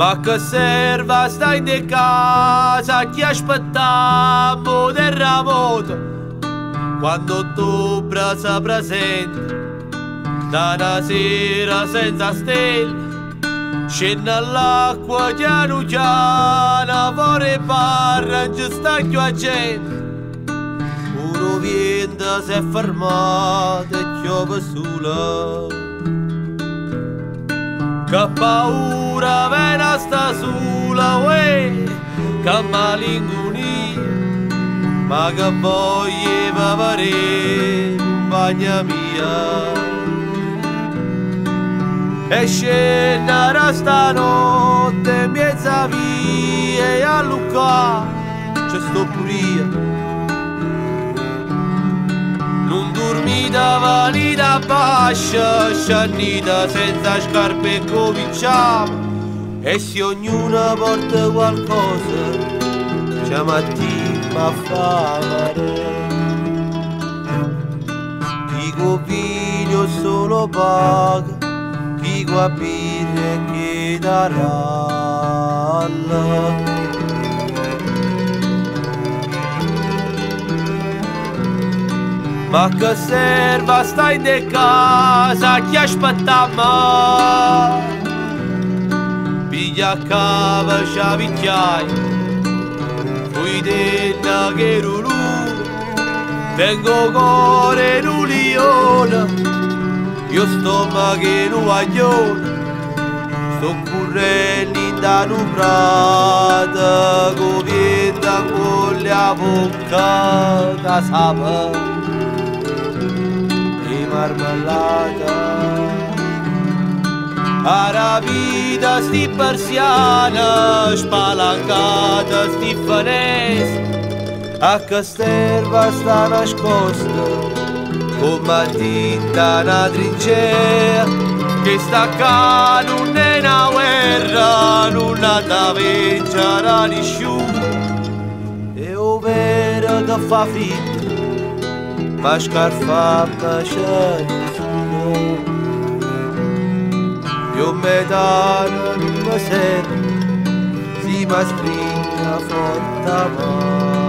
Ma che serve stai in casa chi aspettiamo del terremoto quando ottobre si presenta da una sera senza stelle scende all'acqua piano piano fuori barra ci sta più a gente uno vento si è fermato e piove sola che paura vena sta sola uè che malinconia ma che voglia vivere compagna mia e scendere stanotte in mezza via e a Lucca ci sto pure io non dormi da valida bascia scendita senza scarpe e cominciamo e se ognuno porta qualcosa c'è mattina a fare dico figlio solo paga dico a birre che darà ma che serve stai in casa chi aspettiamo piglia a cava sciavicchiai fui dentro che rulù vengo cuore in un lione io sto ma che non guaglione sto correndo da un prato copietta con la bocca da sapa marmellata a vita sti persiana spalancata sti finestre a che serva sta nascosta come tinta una trincea che sta qua non è una guerra non ha da vincere nessuno e ovvero che fa fritto ma scarfata c'è nessuno io metà non mi sento si mi stringa forte